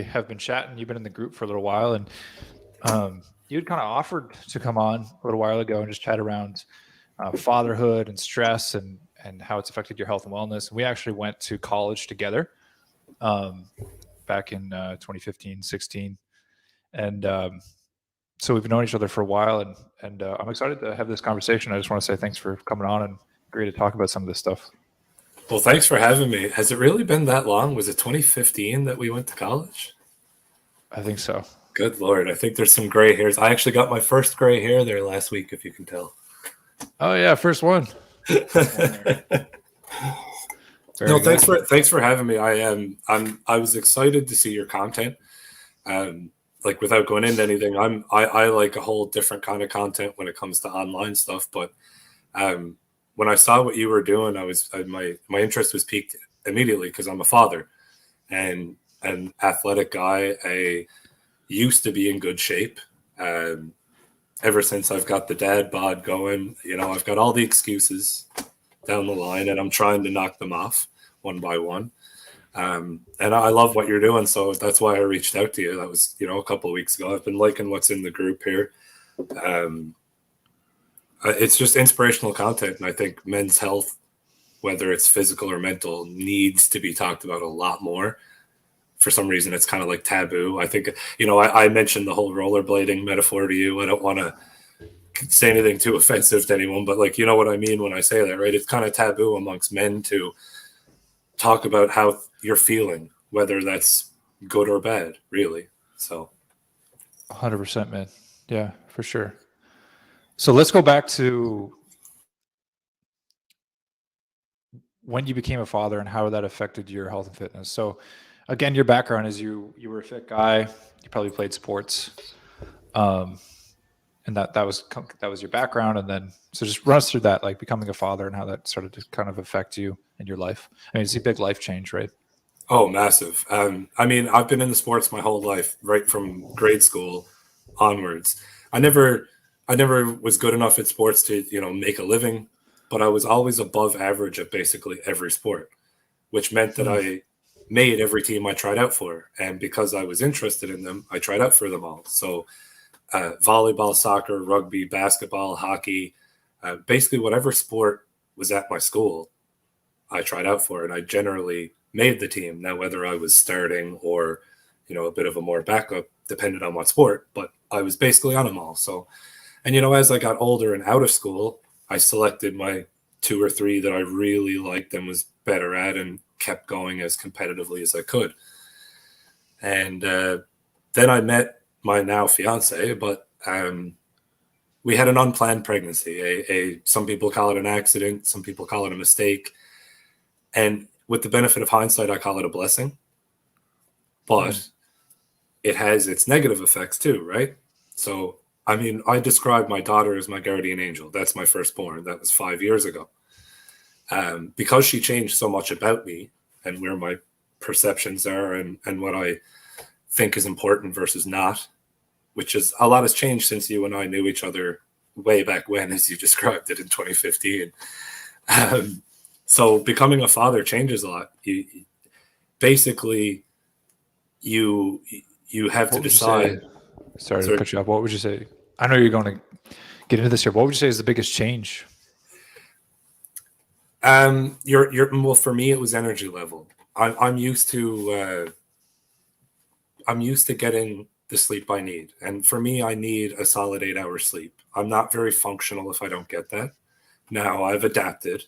have been chatting. You've been in the group for a little while, and you had kind of offered to come on a little while ago and just chat around fatherhood and stress and how it's affected your health and wellness. And we actually went to college together um, back in 2015, 16. And so we've known each other for a while, and I'm excited to have this conversation. I just want to say thanks for coming on and agree to talk about some of this stuff. Well, thanks for having me. Has it really been that long? Was it 2015 that we went to college? I think so. Good Lord. I think there's some gray hairs. I actually got my first gray hair there last week, if you can tell. Oh yeah, first one. No, thanks for having me. I was excited to see your content. Like without going into anything, I like a whole different kind of content when it comes to online stuff. But when I saw what you were doing, my interest was piqued immediately because I'm a father and an athletic guy. I used to be in good shape. Ever since I've got the dad bod going, I've got all the excuses down the line, and I'm trying to knock them off one by one. And I love what you're doing, so that's why I reached out to you. That was, a couple of weeks ago. I've been liking what's in the group here. It's just inspirational content, and I think men's health, whether it's physical or mental, needs to be talked about a lot more. For some reason, it's kind of like taboo. I think, I mentioned the whole rollerblading metaphor to you. I don't want to say anything too offensive to anyone, but you know what I mean when I say that, right? It's kind of taboo amongst men to talk about how you're feeling, whether that's good or bad, really. So 100%, man. Yeah, for sure. So let's go back to when you became a father and how that affected your health and fitness. So again, your background is you were a fit guy, you probably played sports. And that was your background. And then, so just run us through that, like becoming a father and how that started to kind of affect you in your life. I mean, it's a big life change, right? Oh, massive. I mean, I've been in the sports my whole life, right from grade school onwards. I never was good enough at sports to, make a living, but I was always above average at basically every sport, which meant that I made every team I tried out for. And because I was interested in them, I tried out for them all. So volleyball, soccer, rugby, basketball, hockey, basically whatever sport was at my school, I tried out for, and I generally made the team. Now, whether I was starting or, a bit of a more backup, depended on what sport, but I was basically on them all. So, and, as I got older and out of school, I selected my 2 or 3 that I really liked and was better at and kept going as competitively as I could. And then I met my now fiance, but we had an unplanned pregnancy. Some people call it an accident, some people call it a mistake. And with the benefit of hindsight, I call it a blessing. But it has its negative effects too, right? So, I mean, I describe my daughter as my guardian angel. That's my firstborn. That was 5 years ago. Because she changed so much about me and where my perceptions are and what I think is important versus not, which is a lot has changed since you and I knew each other way back when, as you described it in 2015. So becoming a father changes a lot. Basically, you have to decide. Sorry to cut you off. What would you say? I know you're going to get into this here. What would you say is the biggest change? Well, for me, it was energy level. I'm used to getting the sleep I need. And for me, I need a solid 8 hours sleep. I'm not very functional if I don't get that. Now I've adapted,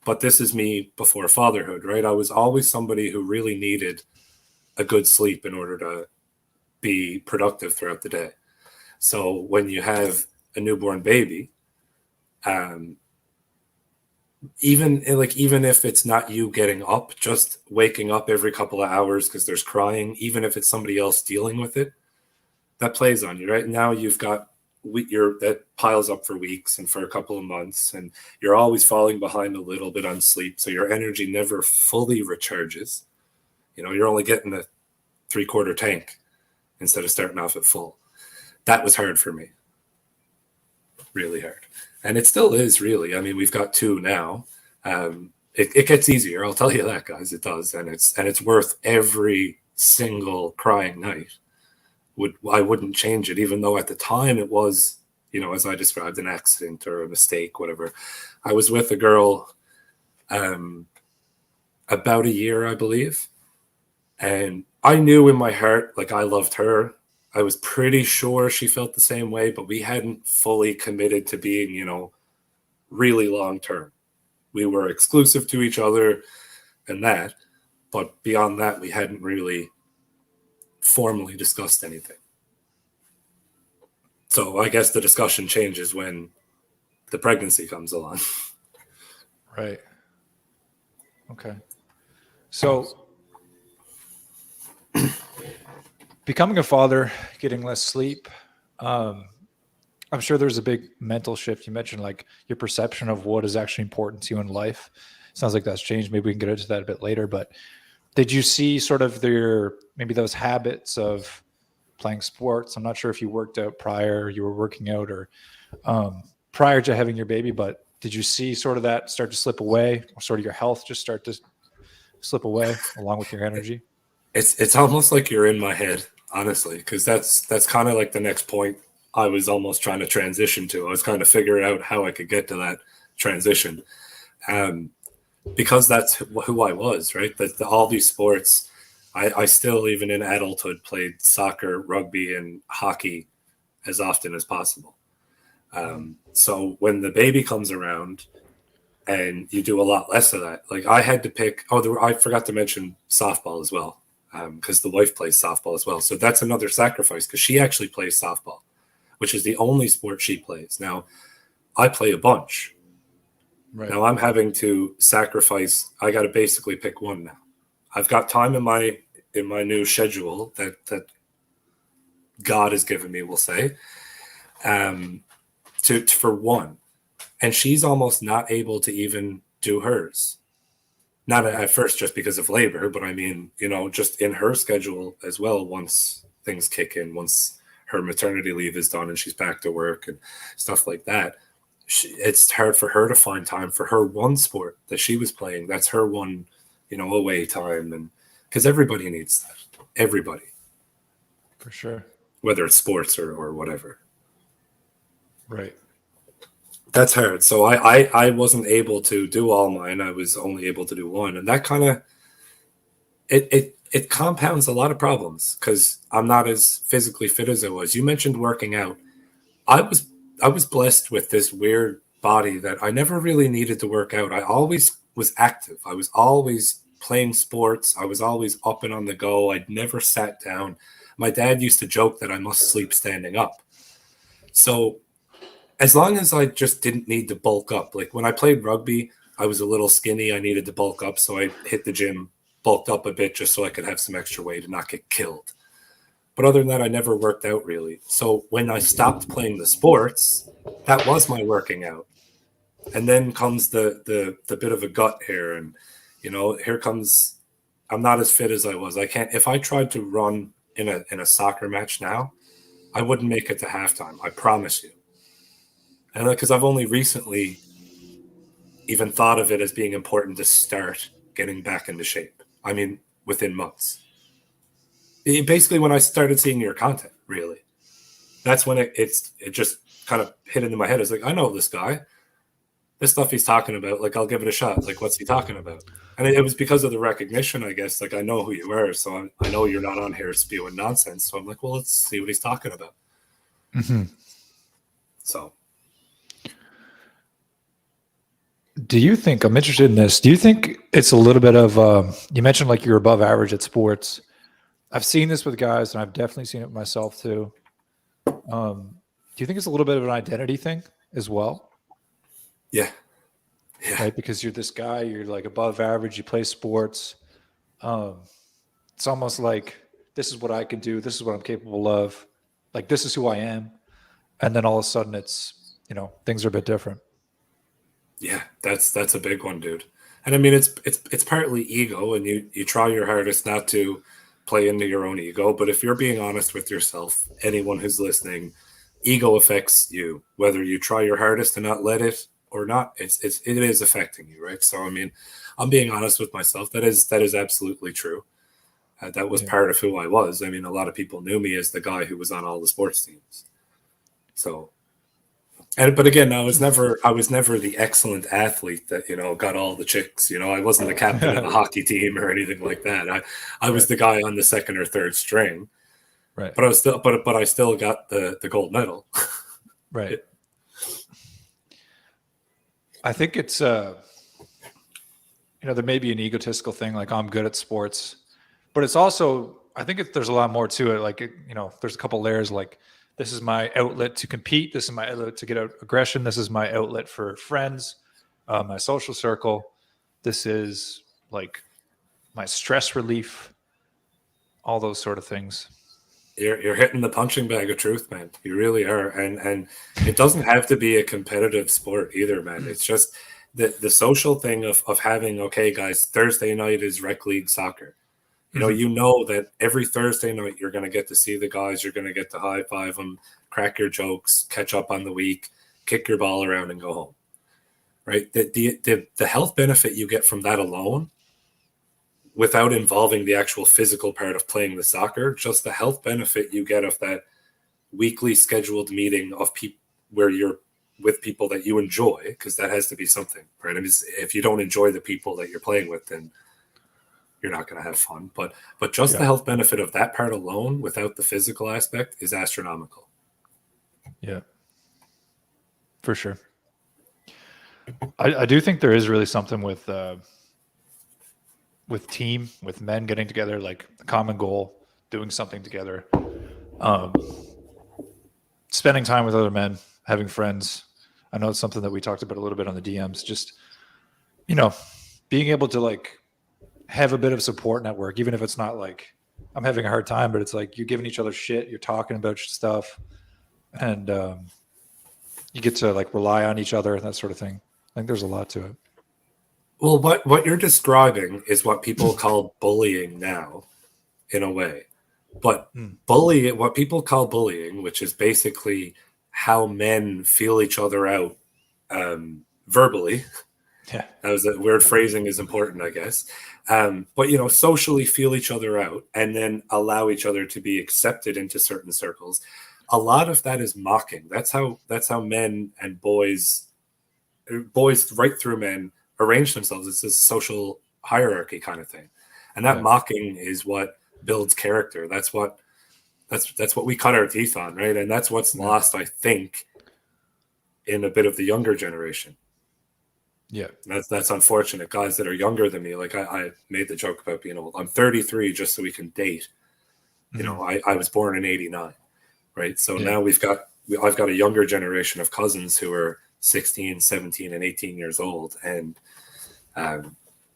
but this is me before fatherhood, right? I was always somebody who really needed a good sleep in order to be productive throughout the day. So when you have a newborn baby, even if it's not you getting up, just waking up every couple of hours because there's crying, even if it's somebody else dealing with it, that plays on you, right? Now you've got that piles up for weeks and for a couple of months, and you're always falling behind a little bit on sleep. So your energy never fully recharges. You're only getting a 3/4 tank instead of starting off at full. That was hard for me. Really hard. And it still is, really. I mean, we've got 2 now. It gets easier. I'll tell you that, guys. It does. And it's worth every single crying night. I wouldn't change it, even though at the time it was, as I described, an accident or a mistake, whatever. I was with a girl about a year, I believe. And I knew in my heart, like, I loved her. I was pretty sure she felt the same way, but we hadn't fully committed to being, really long term. We were exclusive to each other and that, but beyond that, we hadn't really formally discussed anything. So I guess the discussion changes when the pregnancy comes along. Right. Okay. So becoming a father, getting less sleep, I'm sure there's a big mental shift. You mentioned like your perception of what is actually important to you in life. Sounds like that's changed. Maybe we can get into that a bit later, but did you see sort of maybe those habits of playing sports? I'm not sure if you worked out prior, you were working out, or prior to having your baby, but did you see sort of that start to slip away, or sort of your health just start to slip away along with your energy? It's almost like you're in my head, honestly, because that's kind of like the next point I was almost trying to transition to. I was kind of figuring out how I could get to that transition. Because that's who I was, right? All these sports, I still, even in adulthood, played soccer, rugby, and hockey as often as possible. So when the baby comes around and you do a lot less of that, like I had to pick, I forgot to mention softball as well, because the wife plays softball as well. So that's another sacrifice, because she actually plays softball, which is the only sport she plays. Now, I play a bunch. Right. Now I'm having to sacrifice. I got to basically pick one now. I've got time in my new schedule that God has given me, we'll say, for one, and she's almost not able to even do hers. Not at first, just because of labor, but I mean, just in her schedule as well. Once things kick in, once her maternity leave is done and she's back to work and stuff like that. It's hard for her to find time for her one sport that she was playing. That's her one, away time. And because everybody needs that. Everybody. For sure. Whether it's sports or whatever. Right. That's hard. So I wasn't able to do all mine. I was only able to do one. And that kind of, it compounds a lot of problems, because I'm not as physically fit as I was. You mentioned working out. I was blessed with this weird body that I never really needed to work out. I always was active. I was always playing sports. I was always up and on the go. I'd never sat down. My dad used to joke that I must sleep standing up. So as long as I just didn't need to bulk up, like when I played rugby, I was a little skinny. I needed to bulk up. So I hit the gym, bulked up a bit just so I could have some extra weight and not get killed. But other than that, I never worked out really. So when I stopped playing the sports, that was my working out. And then comes the bit of a gut here. And, here comes, I'm not as fit as I was. I can't, if I tried to run in a soccer match now, I wouldn't make it to halftime. I promise you. And because I've only recently even thought of it as being important to start getting back into shape. I mean, within months. Basically, when I started seeing your content, really, that's when it just kind of hit into my head. It's like, I know this guy, this stuff he's talking about. Like, I'll give it a shot. Like, what's he talking about? And it was because of the recognition, I guess. Like, I know who you are, so I know you're not on here spewing nonsense. So I'm like, well, let's see what he's talking about. Mm-hmm. So, do you think, I'm interested in this, do you think it's a little bit of, you mentioned like you're above average at sports. I've seen this with guys, and I've definitely seen it myself too. Do you think it's a little bit of an identity thing as well? Yeah. Right, because you're this guy, you're like above average, you play sports. It's almost like, this is what I can do, this is what I'm capable of, like this is who I am. And then all of a sudden it's, things are a bit different. Yeah, that's a big one, dude. And I mean, it's partly ego, and you try your hardest not to play into your own ego. But if you're being honest with yourself, anyone who's listening, ego affects you, whether you try your hardest to not let it or not. It is affecting you, right? So I mean, I'm being honest with myself. That is absolutely true. That was Yeah. part of who I was. I mean, a lot of people knew me as the guy who was on all the sports teams. So, but again, I was never the excellent athlete that, got all the chicks. I wasn't the captain of the hockey team or anything like that. I was Right. the guy on the second or third string, Right. but I still got the gold medal. Right. I think it's there may be an egotistical thing like I'm good at sports, but it's also I think there's a lot more to it. Like there's a couple layers. Like this is my outlet to compete. This is my outlet to get out aggression. This is my outlet for friends, my social circle. This is like my stress relief. All those sort of things. You're hitting the punching bag of truth, man. You really are, and it doesn't have to be a competitive sport either, man. It's just the social thing of having, okay, guys, Thursday night is rec league soccer. You know that every Thursday night you're going to get to see the guys. You're going to get to high five them, crack your jokes, catch up on the week, kick your ball around, and go home. Right? The health benefit you get from that alone, without involving the actual physical part of playing the soccer, just the health benefit you get of that weekly scheduled meeting of people where you're with people that you enjoy, because that has to be something, right? I mean, if you don't enjoy the people that you're playing with, then you're not going to have fun. But just the health benefit of that part alone, without the physical aspect, is astronomical. Yeah, for sure. I do think there is really something with men getting together, like a common goal, doing something together, spending time with other men, having friends. I know it's something that we talked about a little bit on the DMs, just, being able to like have a bit of support network, even if it's not like I'm having a hard time, but it's like you're giving each other shit, you're talking about stuff, and you get to like rely on each other and that sort of thing. I think there's a lot to it. Well, what you're describing is what people call bullying now, in a way. But what people call bullying, which is basically how men feel each other out verbally. Yeah. That was a weird phrasing is important, I guess. But socially feel each other out and then allow each other to be accepted into certain circles. A lot of that is mocking. That's how men and boys right through men arrange themselves. It's this social hierarchy kind of thing. And that mocking is what builds character. That's what we cut our teeth on, right? And that's what's lost, I think, in a bit of the younger generation. Yeah. That's unfortunate. Guys that are younger than me, like I made the joke about being old. I'm 33 just so we can date. I was born in 89, right? So now I've got a younger generation of cousins who are 16, 17, and 18 years old, and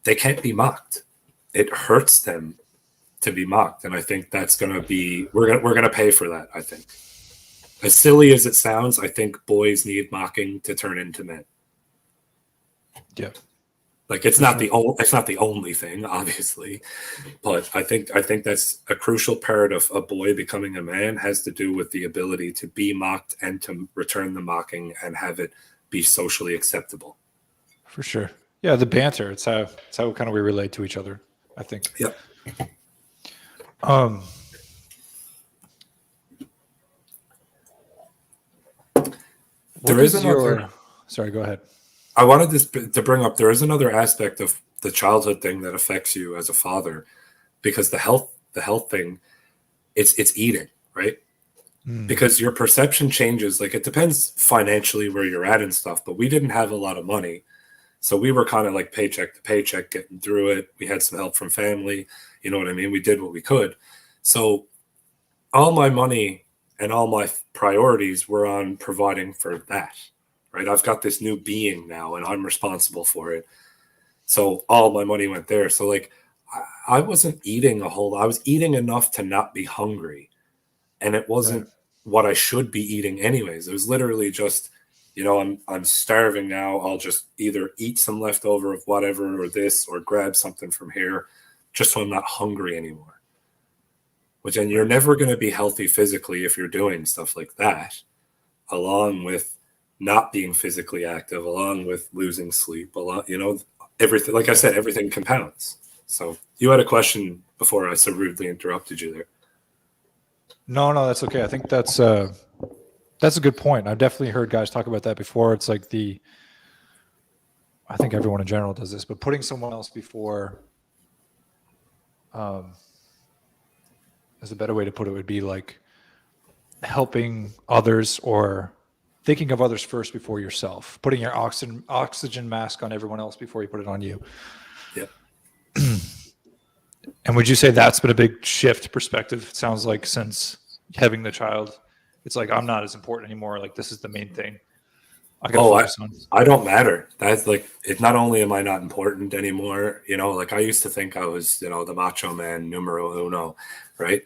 they can't be mocked. It hurts them to be mocked, and I think that's going to be we're going to pay for that. I think, as silly as it sounds, I think boys need mocking to turn into men. Yeah, like it's not the only thing, obviously, but I think that's a crucial part of a boy becoming a man has to do with the ability to be mocked and to return the mocking and have it be socially acceptable. For sure. Yeah, the banter. It's how kind of we relate to each other, I think. Yep. Sorry, go ahead. I wanted to bring up, there is another aspect of the childhood thing that affects you as a father, because the health thing, it's eating, right? Because your perception changes. Like, it depends financially where you're at and stuff, but we didn't have a lot of money. So we were kind of like paycheck to paycheck, getting through it. We had some help from family. You know what I mean? We did what we could. So all my money and all my priorities were on providing for that, right? I've got this new being now and I'm responsible for it. So all my money went there. So like, I wasn't eating a whole lot. I was eating enough to not be hungry. And it wasn't what I should be eating anyways. It was literally just, I'm starving now. I'll just either eat some leftover of whatever or this, or grab something from here, just so I'm not hungry anymore. Which, and you're never going to be healthy physically if you're doing stuff like that, along with not being physically active, along with losing sleep, everything. Like I said, everything compounds. So you had a question before I so rudely interrupted you there. No, that's okay. I think that's a good point. I've definitely heard guys talk about that before. It's like I think everyone in general does this, but putting someone else before, is a better way to put it, would be like helping others or thinking of others first before yourself, putting your oxygen mask on everyone else before you put it on you. Yeah. And would you say that's been a big shift perspective? It sounds like since having the child, it's like, I'm not as important anymore. Like, this is the main thing I got to focus on. I don't matter. That's like, it. Not only am I not important anymore, like I used to think I was, the macho man numero uno, right?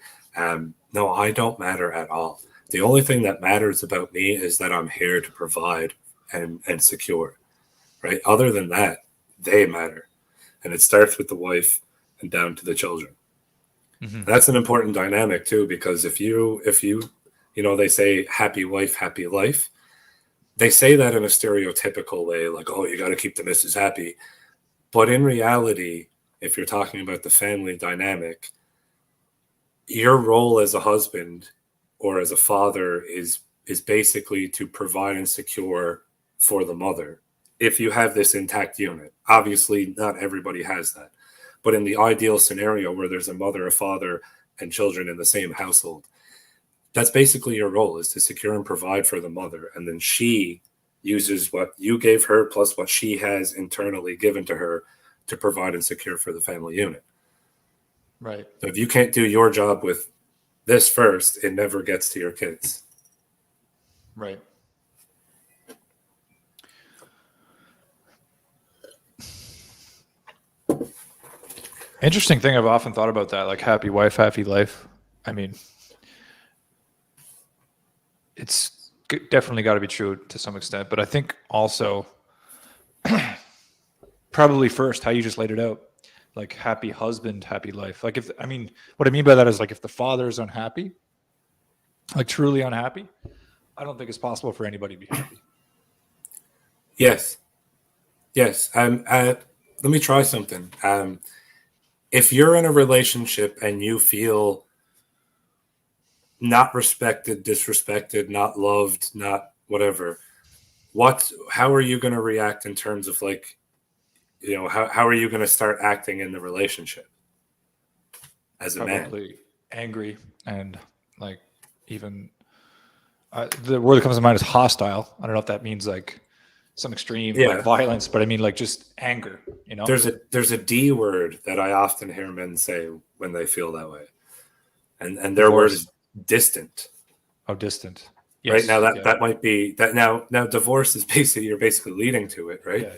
No, I don't matter at all. The only thing that matters about me is that I'm here to provide and secure, right? Other than that, they matter. And it starts with the wife and down to the children. Mm-hmm. That's an important dynamic too, because if you, they say happy wife, happy life. They say that in a stereotypical way, like, oh, you got to keep the missus happy. But in reality, if you're talking about the family dynamic, your role as a husband or as a father is basically to provide and secure for the mother. If you have this intact unit, obviously not everybody has that. But in the ideal scenario where there's a mother, a father, and children in the same household, that's basically your role, is to secure and provide for the mother. And then she uses what you gave her plus what she has internally given to her to provide and secure for the family unit. Right. So if you can't do your job with this first, it never gets to your kids. Right. Interesting thing. I've often thought about that, like happy wife, happy life. I mean, it's definitely got to be true to some extent, but I think also probably first how you just laid it out, like happy husband, happy life. Like what I mean by that is like if the father is unhappy, like truly unhappy, I don't think it's possible for anybody to be happy. Yes. Let me try something. If you're in a relationship and you feel not respected, disrespected, not loved, not whatever, how are you going to react in terms of like, how are you going to start acting in the relationship as a man? Probably angry and like even the word that comes to mind is hostile. I don't know if that means like some extreme like violence, but I mean like just anger, There's a D word that I often hear men say when they feel that way. And their word is distant. Oh, distant. Yes. Right now that might be that now divorce is you're basically leading to it, right?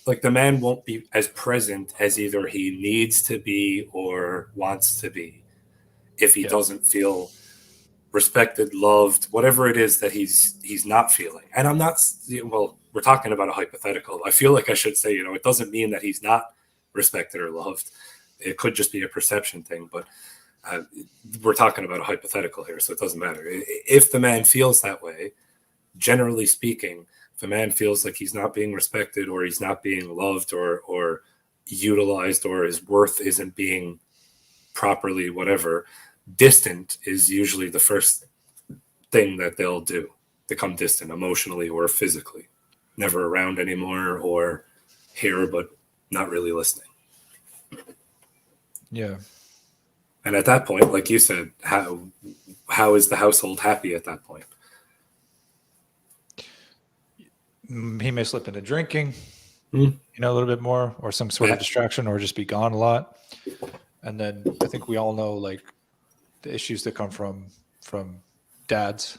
Like the man won't be as present as either he needs to be or wants to be if he doesn't feel respected, loved, whatever it is that he's not feeling. And I'm not, we're talking about a hypothetical. I feel like I should say, it doesn't mean that he's not respected or loved. It could just be a perception thing, but we're talking about a hypothetical here, so it doesn't matter. If the man feels that way, generally speaking, if a man feels like he's not being respected or he's not being loved or utilized or his worth isn't being properly whatever, distant is usually the first thing that they'll do. Become distant emotionally or physically. Never around anymore or here, but not really listening. Yeah. And at that point, like you said, how is the household happy at that point? He may slip into drinking, a little bit more, or some sort of distraction, or just be gone a lot. And then I think we all know like the issues that come from dads.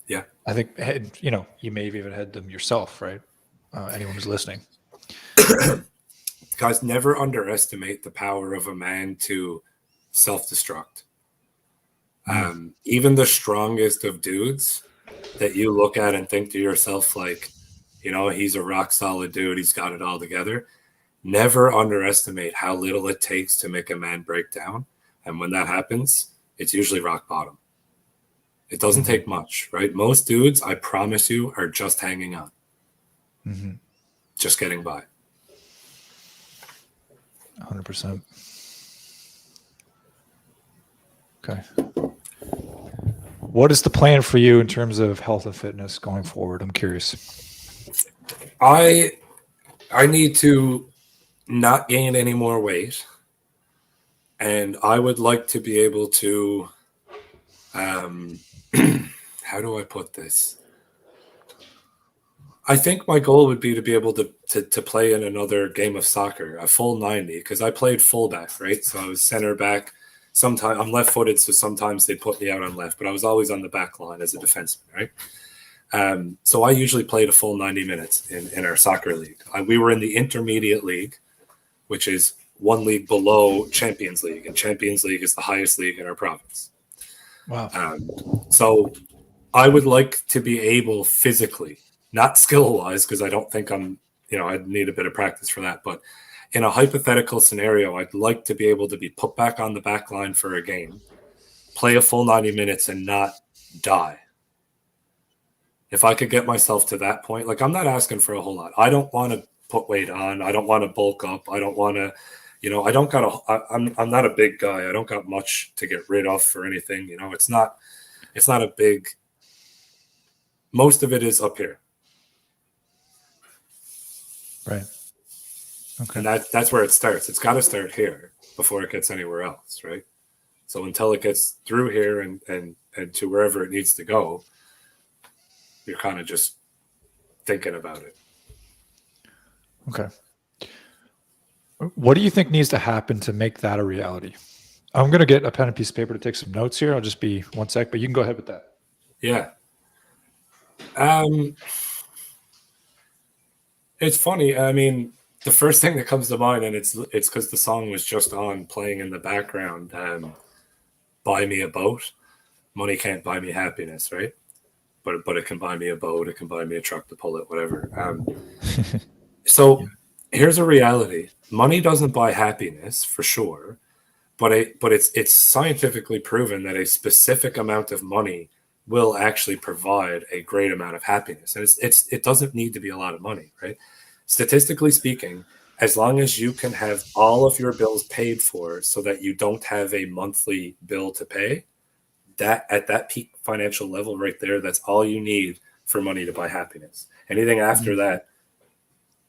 Yeah. I think, you may have even had them yourself, right? Anyone who's listening. Guys, never underestimate the power of a man to self-destruct. Even the strongest of dudes that you look at and think to yourself, like, he's a rock solid dude. He's got it all together. Never underestimate how little it takes to make a man break down. And when that happens, it's usually rock bottom. It doesn't take much, right? Most dudes, I promise you, are just hanging on. Just getting by. 100%. Okay. What is the plan for you in terms of health and fitness going forward? I'm curious. I need to not gain any more weight, and I would like to be able to how do I put this? I think my goal would be to be able to play in another game of soccer, a full 90, because I played fullback, right? So I was center back. Sometimes I'm left-footed, so sometimes they put me out on left, but I was always on the back line as a defenseman, right? So I usually played a full 90 minutes in our soccer league. We were in the intermediate league, which is one league below Champions League, and Champions League is the highest league in our province. Wow. So I would like to be able physically, not skill-wise, because I don't think I'd need a bit of practice for that, but in a hypothetical scenario, I'd like to be able to be put back on the back line for a game, play a full 90 minutes and not die. If I could get myself to that point, like I'm not asking for a whole lot. I don't want to put weight on. I don't want to bulk up. I don't want to, I don't got I'm not a big guy. I don't got much to get rid of or anything. It's not a big, most of it is up here. Right. Okay. And that's where it starts. It's got to start here before it gets anywhere else, right? So until it gets through here and to wherever it needs to go, you're kind of just thinking about it. Okay. What do you think needs to happen to make that a reality? I'm going to get a pen and piece of paper to take some notes here. I'll just be 1 sec, but you can go ahead with that. Yeah. It's funny. I mean, the first thing that comes to mind, and it's because the song was just on playing in the background, Buy Me a Boat. Money can't buy me happiness, right? But it can buy me a boat. It can buy me a truck to pull it, whatever. So here's a reality. Money doesn't buy happiness for sure, but it's scientifically proven that a specific amount of money will actually provide a great amount of happiness. And it doesn't need to be a lot of money, right? Statistically speaking, as long as you can have all of your bills paid for so that you don't have a monthly bill to pay, that at that peak financial level right there, that's all you need for money to buy happiness. Anything after that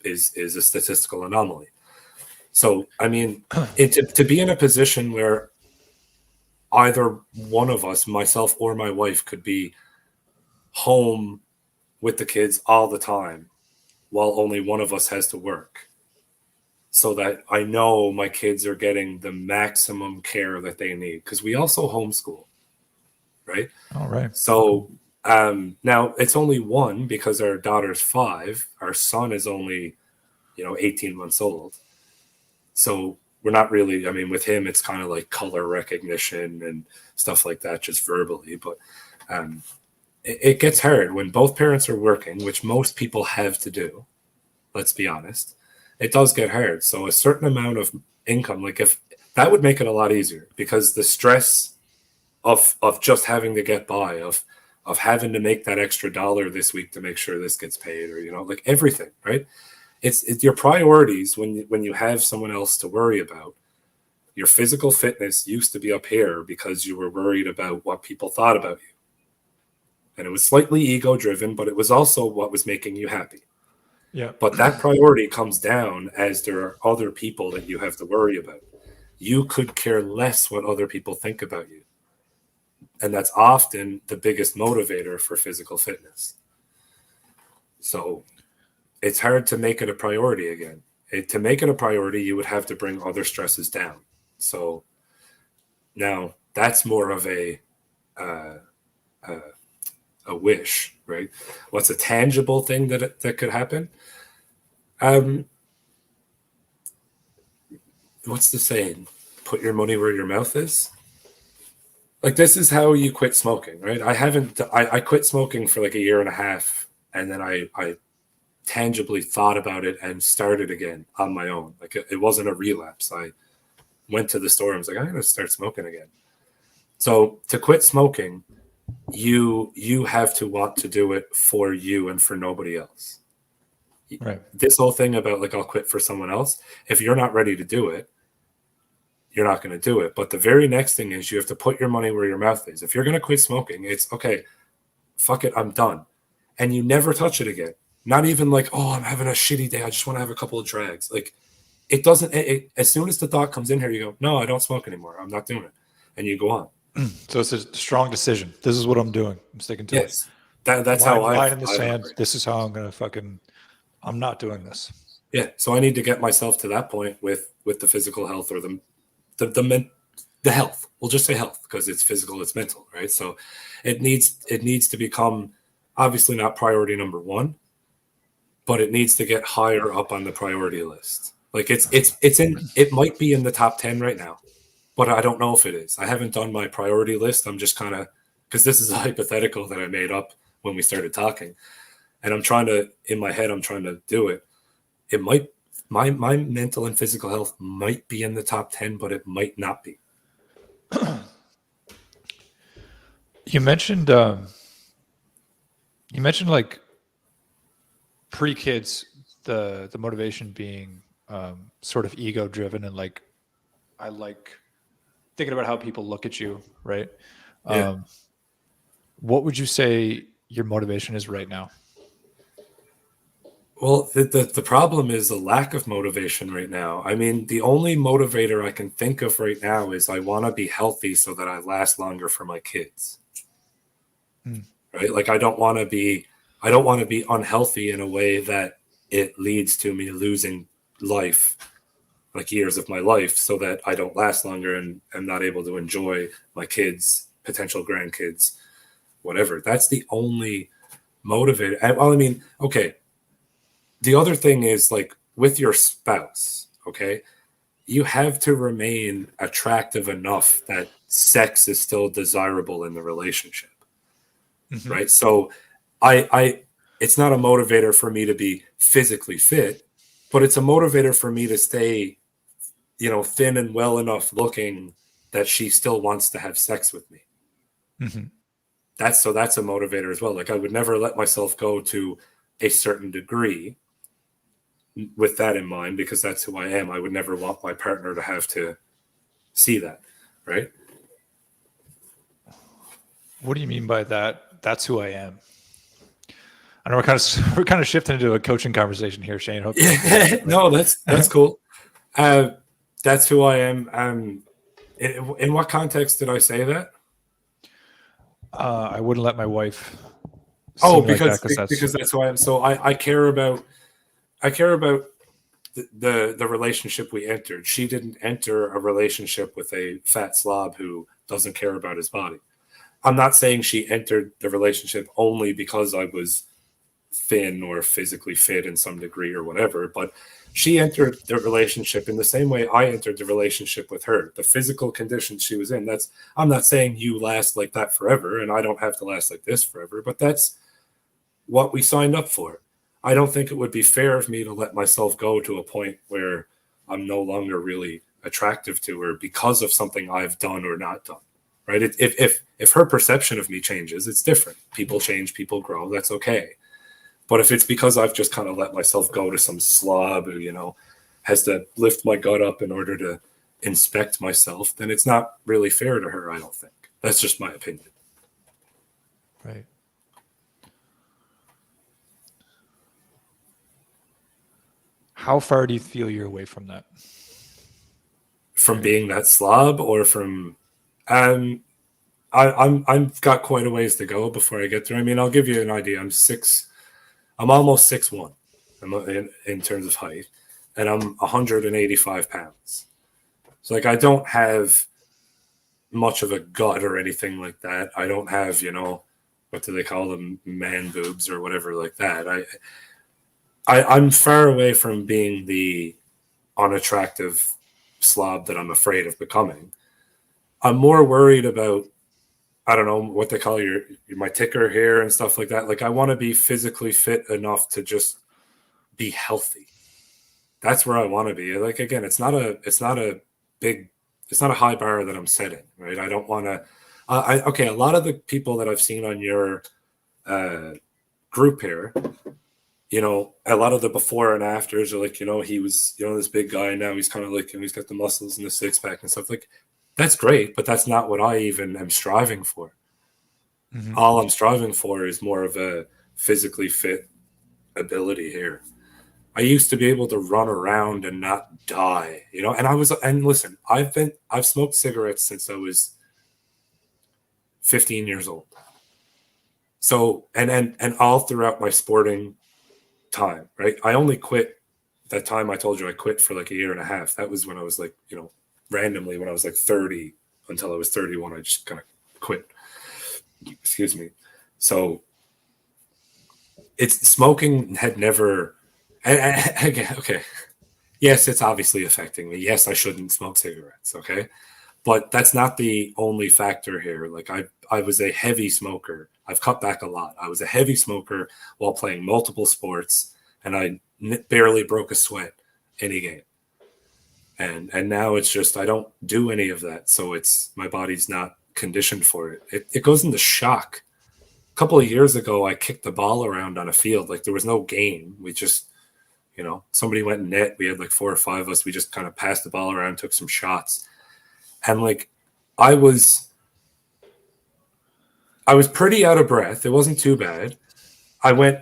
is a statistical anomaly. So, I mean, to be in a position where either one of us, myself or my wife, could be home with the kids all the time while only one of us has to work, so that I know my kids are getting the maximum care that they need, because we also homeschool, right? All right. So now it's only one because our daughter's 5. Our son is only 18 months old. So we're not really, I mean, with him, it's kind of like color recognition and stuff like that, just verbally. But it gets hard when both parents are working, which most people have to do. Let's be honest. It does get hard. So a certain amount of income, like if that would make it a lot easier, because the stress of just having to get by, of having to make that extra dollar this week to make sure this gets paid, or, like everything, right? It's your priorities when you have someone else to worry about. Your physical fitness used to be up here because you were worried about what people thought about you. And it was slightly ego driven, but it was also what was making you happy. Yeah. But that priority comes down as there are other people that you have to worry about. You could care less what other people think about you. And that's often the biggest motivator for physical fitness. So it's hard to make it a priority again. To make it a priority, you would have to bring other stresses down. So now that's more of a wish, right? What's a tangible thing that could happen? What's the saying? Put your money where your mouth is. Like, this is how you quit smoking, right? I quit smoking for like a year and a half, and then I tangibly thought about it and started again on my own. Like, it wasn't a relapse. I went to the store and was like, I'm going to start smoking again. So to quit smoking, you have to want to do it for you and for nobody else. Right. This whole thing about like, I'll quit for someone else. If you're not ready to do it, you're not going to do it. But the very next thing is you have to put your money where your mouth is. If you're going to quit smoking, it's okay, fuck it, I'm done. And you never touch it again. Not even like, oh, I'm having a shitty day, I just want to have a couple of drags. Like, it doesn't, as soon as the thought comes in here, you go, no, I don't smoke anymore. I'm not doing it. And you go on. So it's a strong decision. This is what I'm doing. I'm sticking to it. That's how I line in the sand. This is how I'm going to I'm not doing this. Yeah. So I need to get myself to that point with the physical health or the health. We'll just say health because it's physical, it's mental, right? So it needs to become obviously not priority number one, but it needs to get higher up on the priority list. Like it might be in the top 10 right now, but I don't know if it is. I haven't done my priority list. I'm just kind of, because this is a hypothetical that I made up when we started talking, and I'm trying to, in my head, I'm trying to do it. It might, my mental and physical health might be in the top 10, but it might not be. You mentioned like pre-kids, the motivation being sort of ego driven, and like I like thinking about how people look at you, right? Yeah. What would you say your motivation is right now? Well, the problem is the lack of motivation right now. I mean, the only motivator I can think of right now is I want to be healthy so that I last longer for my kids. Right? Like I don't want to be unhealthy in a way that it leads to me losing life, like years of my life, so that I don't last longer and am not able to enjoy my kids, potential grandkids, whatever. That's the only motivator. Well, I mean, okay. The other thing is like with your spouse, okay, you have to remain attractive enough that sex is still desirable in the relationship, right? So it's not a motivator for me to be physically fit, but it's a motivator for me to stay, thin and well enough looking that she still wants to have sex with me. That's a motivator as well. Like I would never let myself go to a certain degree with that in mind, because that's who I am. I would never want my partner to have to see that, right? What do you mean by that? That's who I am. I know we're kind of shifting into a coaching conversation here, Shane. No, that's cool. That's who I am. In what context did I say that? I wouldn't let my wife. Because that's who I am. So I care about the relationship we entered. She didn't enter a relationship with a fat slob who doesn't care about his body. I'm not saying she entered the relationship only because I was thin or physically fit in some degree or whatever, but she entered the relationship in the same way I entered the relationship with her. The physical condition she was in, I'm not saying you last like that forever, and I don't have to last like this forever, but that's what we signed up for. I don't think it would be fair of me to let myself go to a point where I'm no longer really attractive to her because of something I've done or not done, right? If her perception of me changes, it's different. People change, people grow, that's okay. But if it's because I've just kind of let myself go to some slob who, has to lift my gut up in order to inspect myself, then it's not really fair to her, I don't think. That's just my opinion. Right. How far do you feel you're away from that? From being that slob, or from I've got quite a ways to go before I get there. I mean, I'll give you an idea. I'm almost 6'1" in terms of height, and I'm 185 pounds. So like I don't have much of a gut or anything like that. I don't have, what do they call them, man boobs or whatever like that. I'm far away from being the unattractive slob that I'm afraid of becoming. I'm more worried about, I don't know what they call my ticker hair and stuff like that. Like I want to be physically fit enough to just be healthy. That's where I want to be. Like, again, it's not a high bar that I'm setting, right? I don't want to, okay. A lot of the people that I've seen on your group here, a lot of the before and afters are like, he was, this big guy, and now he's kind of like, he's got the muscles and the six pack and stuff. Like, that's great, but that's not what I even am striving for. Mm-hmm. All I'm striving for is more of a physically fit ability here. I used to be able to run around and not die, and listen, I've smoked cigarettes since I was 15 years old. So, and all throughout my sporting time, right? I only quit that time I told you I quit for like a year and a half. That was when I was like, randomly when I was like 30 until I was 31, I just kind of quit. Excuse me. So it's smoking had never, again, okay. Yes, it's obviously affecting me. Yes, I shouldn't smoke cigarettes. Okay. But that's not the only factor here. Like I was a heavy smoker. I've cut back a lot. I was a heavy smoker while playing multiple sports, and I barely broke a sweat any game. And now it's just I don't do any of that, so it's my body's not conditioned for it. It goes into shock. A couple of years ago, I kicked the ball around on a field. Like there was no game. We just, somebody went net. We had like 4 or 5 of us. We just kind of passed the ball around, took some shots. And like, I was pretty out of breath. It wasn't too bad. I went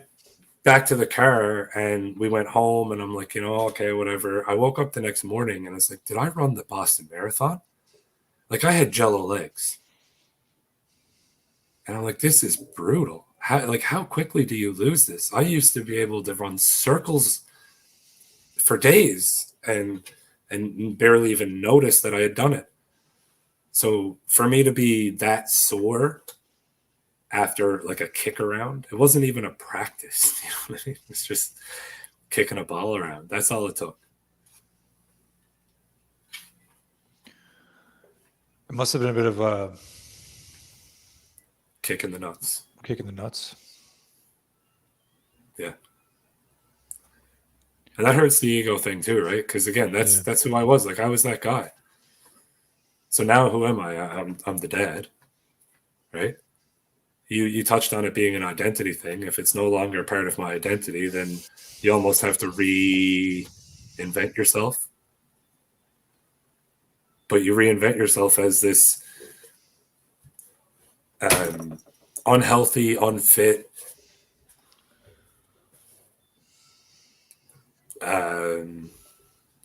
back to the car and we went home, and I'm like, okay, whatever. I woke up the next morning and I was like, did I run the Boston Marathon? Like I had jello legs. And I'm like, this is brutal. How quickly do you lose this? I used to be able to run circles for days and barely even notice that I had done it. So for me to be that sore after like a kick around, it wasn't even a practice. You know what I mean? It's just kicking a ball around. That's all it took. It must have been a bit of a kick in the nuts. Kick in the nuts. Yeah. And that hurts the ego thing too, right? Because again, that's who I was. Like I was that guy. So now who am I? I'm the dad, right? You touched on it being an identity thing. If it's no longer part of my identity, then you almost have to reinvent yourself. But you reinvent yourself as this unhealthy, unfit,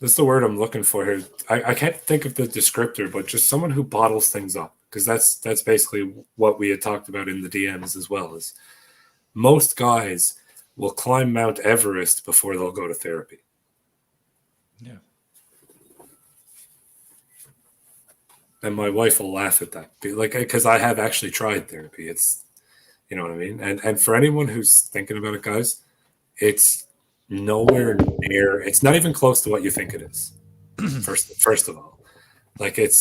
that's the word I'm looking for here. I can't think of the descriptor, but just someone who bottles things up, because that's basically what we had talked about in the DMs as well. Is most guys will climb Mount Everest before they'll go to therapy. Yeah. And my wife will laugh at that, because I have actually tried therapy. It's, you know what I mean? And for anyone who's thinking about it, guys, it's nowhere near, it's not even close to what you think it is. First of all, like maybe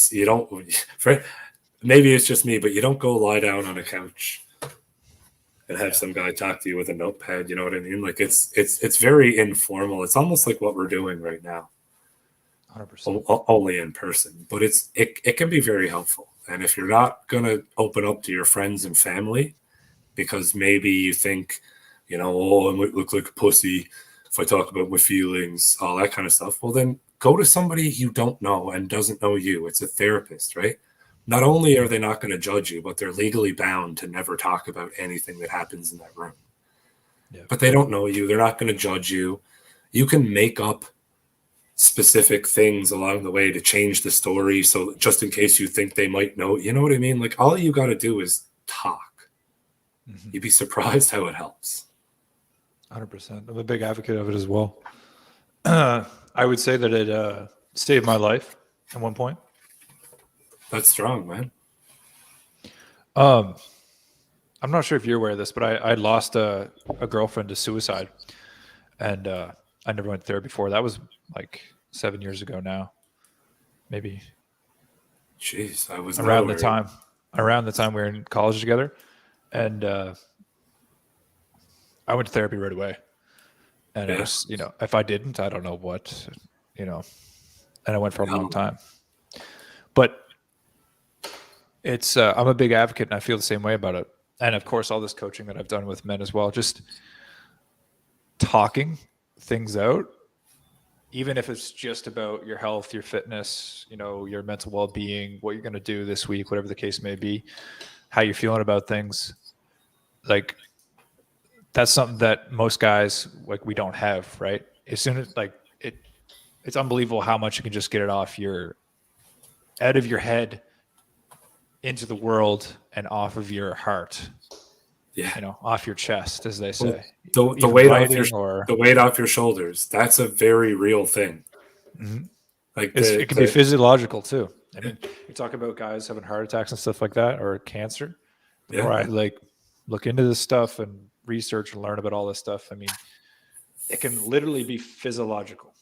it's just me, but you don't go lie down on a couch and have some guy talk to you with a notepad. You know what I mean? Like it's very informal. It's almost like what we're doing right now. 100%. Only in person, but it can be very helpful. And if you're not going to open up to your friends and family because maybe you think, I might look like a pussy if I talk about my feelings, all that kind of stuff, well, then go to somebody you don't know and doesn't know you. It's a therapist, right? Not only are they not going to judge you, but they're legally bound to never talk about anything that happens in that room. Yeah. But they don't know you. They're not going to judge you. You can make up specific things along the way to change the story. So just in case you think they might know, you know what I mean? Like all you got to do is talk. Mm-hmm. You'd be surprised how it helps. 100%. I'm a big advocate of it as well. I would say that it saved my life at one point. That's strong, man. I'm not sure if you're aware of this, but I lost a girlfriend to suicide, and I never went to therapy before. That was like 7 years ago now, maybe. Jeez, I was around the time we were in college together, and I went to therapy right away. And it was, if I didn't, I don't know what, and I went for a long time. But it's, I'm a big advocate and I feel the same way about it. And of course, all this coaching that I've done with men as well, just talking things out, even if it's just about your health, your fitness, your mental well-being, what you're going to do this week, whatever the case may be, how you're feeling about things. Like, that's something that most guys, like, we don't have, right? As soon as, like, it's unbelievable how much you can just get it out of your head into the world and off of your heart. Yeah. Off your chest, as they say. Well, the weight off your shoulders. That's a very real thing. Mm-hmm. Like it can be physiological too. I mean, you talk about guys having heart attacks and stuff like that, or cancer. The more I look into this stuff and research and learn about all this stuff, I mean, it can literally be physiological.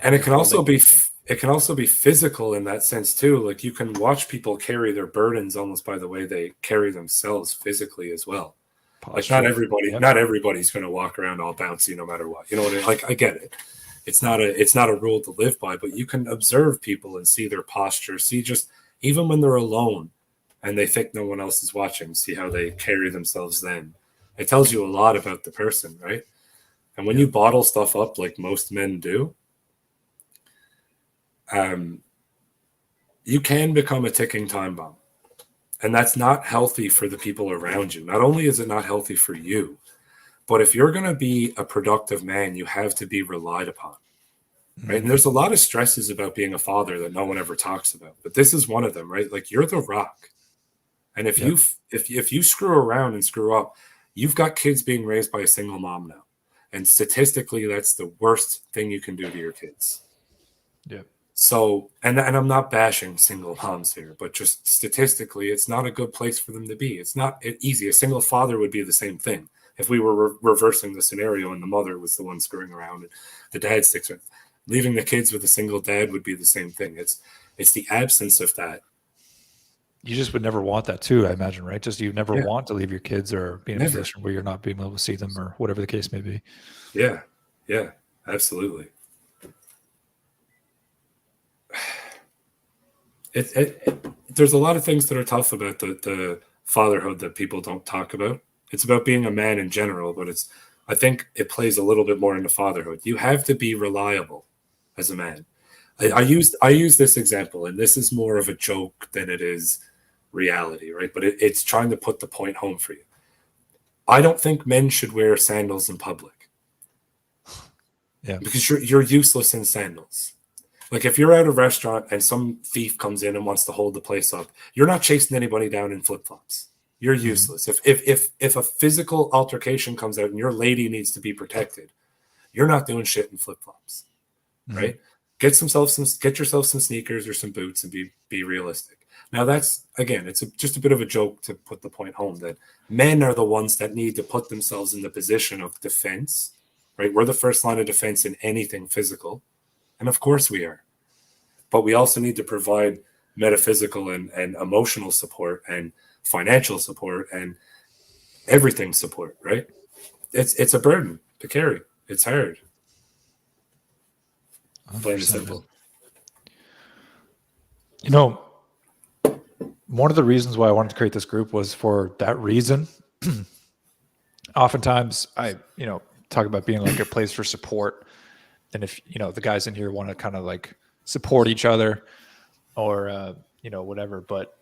And it can also be physical in that sense too. Like, you can watch people carry their burdens almost by the way they carry themselves physically as well. Posture. Like, not everybody's going to walk around all bouncy no matter what. You know what I mean? Like, I get it. It's not a rule to live by, but you can observe people and see their posture, see just even when they're alone and they think no one else is watching, see how they carry themselves then. It tells you a lot about the person, right? And when you bottle stuff up like most men do, you can become a ticking time bomb. And that's not healthy for the people around you. Not only is it not healthy for you, but if you're going to be a productive man, you have to be relied upon. Right. And there's a lot of stresses about being a father that no one ever talks about. But this is one of them, right? Like, you're the rock. And if you screw around and screw up, you've got kids being raised by a single mom now. And statistically, that's the worst thing you can do to your kids. Yeah. So, and I'm not bashing single moms here, but just statistically, it's not a good place for them to be. It's not easy. A single father would be the same thing if we were reversing the scenario and the mother was the one screwing around and the dad sticks with. Leaving the kids with a single dad would be the same thing. It's the absence of that. You just would never want that too, I imagine, right? Just you never want to leave your kids or be in a position where you're not being able to see them or whatever the case may be. Yeah, absolutely. There's a lot of things that are tough about the fatherhood that people don't talk about. It's about being a man in general, but I think it plays a little bit more into fatherhood. You have to be reliable as a man. I use this example, and this is more of a joke than it is reality, right? But it's trying to put the point home for you. I don't think men should wear sandals in public. Yeah, because you're useless in sandals. Like, if you're at a restaurant and some thief comes in and wants to hold the place up, you're not chasing anybody down in flip-flops. You're useless. If a physical altercation comes out and your lady needs to be protected, you're not doing shit in flip-flops, right? Get yourself some sneakers or some boots and be realistic. Now, that's, again, it's just a bit of a joke to put the point home that men are the ones that need to put themselves in the position of defense, right? We're the first line of defense in anything physical. And of course we are. But we also need to provide metaphysical and emotional support and financial support and everything support, right? It's a burden to carry. It's hard. Plain and simple. One of the reasons why I wanted to create this group was for that reason. Oftentimes I, talk about being like a place for support. And if, the guys in here want to kind of like support each other or, whatever. But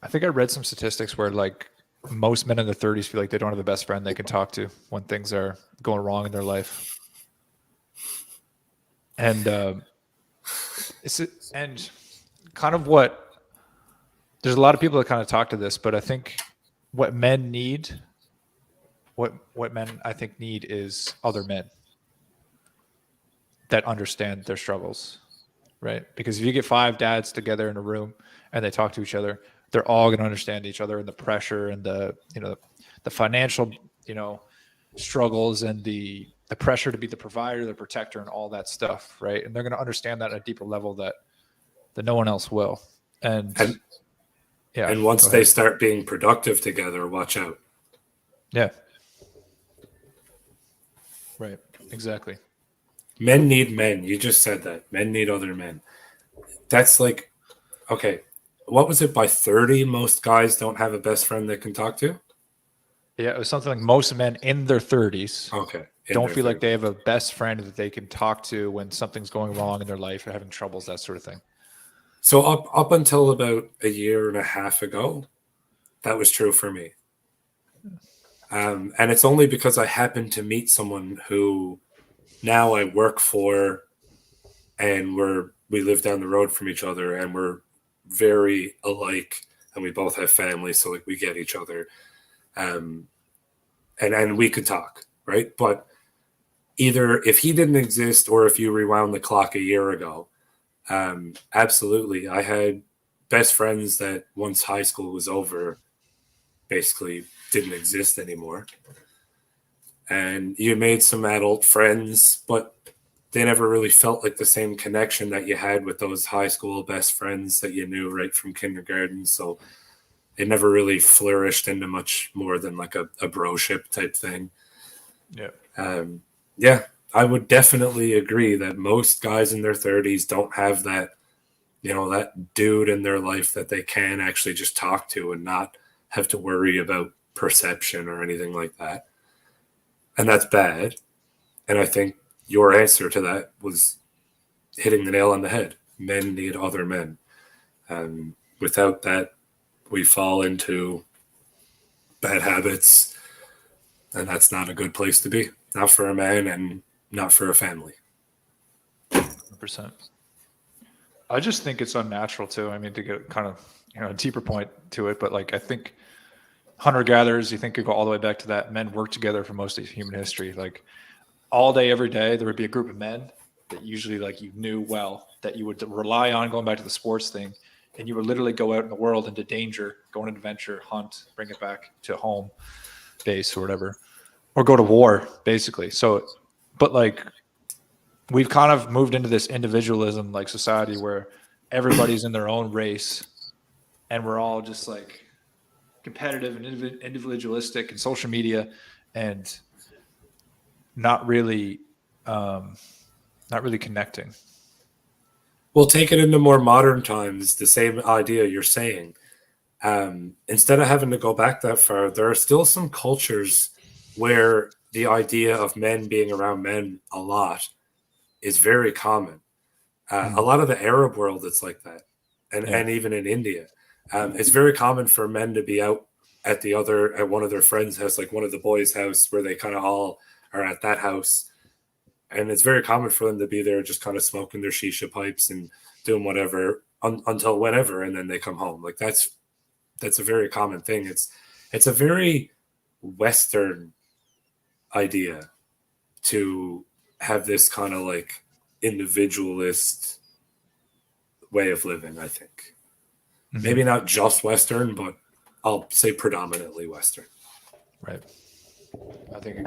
I think I read some statistics where like most men in their 30s feel like they don't have a best friend they can talk to when things are going wrong in their life. And and kind of there's a lot of people that kind of talk to this, but I think what men need I think need is other men that understand their struggles, right? Because if you get 5 dads together in a room and they talk to each other, they're all going to understand each other and the pressure and the financial, struggles and the pressure to be the provider, the protector, and all that stuff, right? And they're going to understand that at a deeper level that no one else will. And once they start being productive together, watch out. Yeah. Right. Exactly. Men need men. You just said that. Men need other men. That's like, okay, what was it? By 30, most guys don't have a best friend they can talk to? Yeah, it was something like most men in their 30s Okay. In don't their feel like 30s. they have a best friend that they can talk to when something's going wrong in their life or having troubles, that sort of thing. So up until about a year and a half ago, that was true for me. And it's only because I happened to meet someone who now I work for, and we live down the road from each other, and we're very alike, and we both have families, so like we get each other, um, and we could talk, right? But either if he didn't exist or if you rewound the clock a year ago, absolutely, I had best friends that once high school was over basically didn't exist anymore. And you made some adult friends, but they never really felt like the same connection that you had with those high school best friends that you knew right from kindergarten. So it never really flourished into much more than like a broship type thing. Yeah. Yeah, I would definitely agree that most guys in their 30s don't have that, that dude in their life that they can actually just talk to and not have to worry about perception or anything like that. And that's bad. And I think your answer to that was hitting the nail on the head. Men need other men. Without that, we fall into bad habits, and that's not a good place to be. Not for a man and not for a family. 100%. I just think it's unnatural too. I mean, to get kind of a deeper point to it, but like I think hunter gatherers, you think you go all the way back to that. Men work together for most of human history. Like all day, every day, there would be a group of men that usually like you knew well that you would rely on. Going back to the sports thing, and you would literally go out in the world into danger, go on an adventure, hunt, bring it back to home base or whatever, or go to war, basically. So, but like we've kind of moved into this individualism like society where everybody's in their own race and we're all just like competitive and individualistic and social media and not really connecting. We'll take it into more modern times, the same idea you're saying. Instead of having to go back that far, there are still some cultures where the idea of men being around men a lot is very common. A lot of the Arab world, it's like that, and even in India, it's very common for men to be out at one of their friends' house, like one of the boys' house, where they kind of all are at that house, and it's very common for them to be there, just kind of smoking their shisha pipes and doing whatever until whenever, and then they come home. Like that's a very common thing. It's a very Western idea to have this kind of like individualist way of living, I think. Maybe not just Western, but I'll say predominantly Western. Right. I think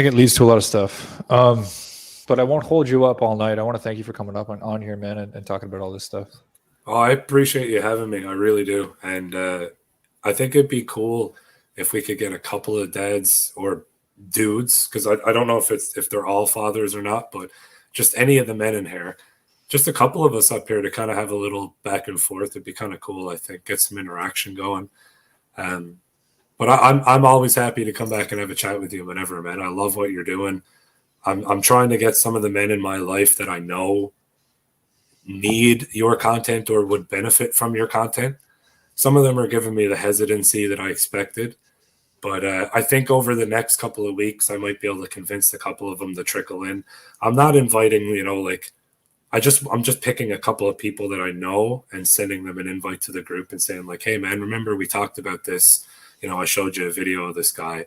it leads to a lot of stuff. But I won't hold you up all night. I want to thank you for coming up on here, man, and talking about all this stuff. Oh, I appreciate you having me. I really do. And I think it'd be cool if we could get a couple of dads or dudes, because I don't know if they're all fathers or not, but just any of the men in here, just a couple of us up here to kind of have a little back and forth. It'd be kind of cool, I think, get some interaction going. But I'm always happy to come back and have a chat with you whenever, man. I love what you're doing. I'm trying to get some of the men in my life that I know need your content or would benefit from your content. Some of them are giving me the hesitancy that I expected, but I think over the next couple of weeks, I might be able to convince a couple of them to trickle in. I'm not inviting, I'm just picking a couple of people that I know and sending them an invite to the group and saying like, hey man, remember we talked about this? I showed you a video of this guy.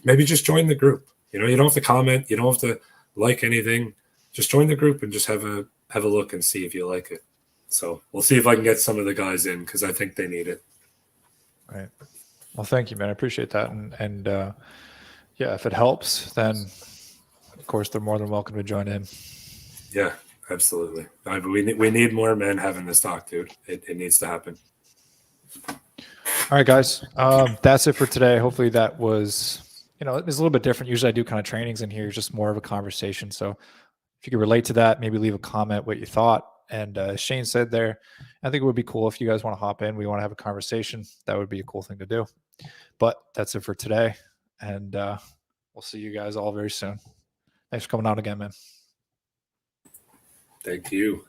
Maybe just join the group. You don't have to comment. You don't have to like anything. Just join the group and just have a look and see if you like it. So we'll see if I can get some of the guys in because I think they need it. Right. Well, thank you, man. I appreciate that. And yeah, if it helps, then of course they're more than welcome to join in. Yeah, absolutely. We need more men having this talk, dude. It needs to happen. All right, guys. That's it for today. Hopefully that was, it's a little bit different. Usually I do kind of trainings in here, just more of a conversation. So if you could relate to that, maybe leave a comment what you thought. And as Shane said there, I think it would be cool if you guys want to hop in. We want to have a conversation. That would be a cool thing to do. But that's it for today. And we'll see you guys all very soon. Thanks for coming out again, man. Thank you.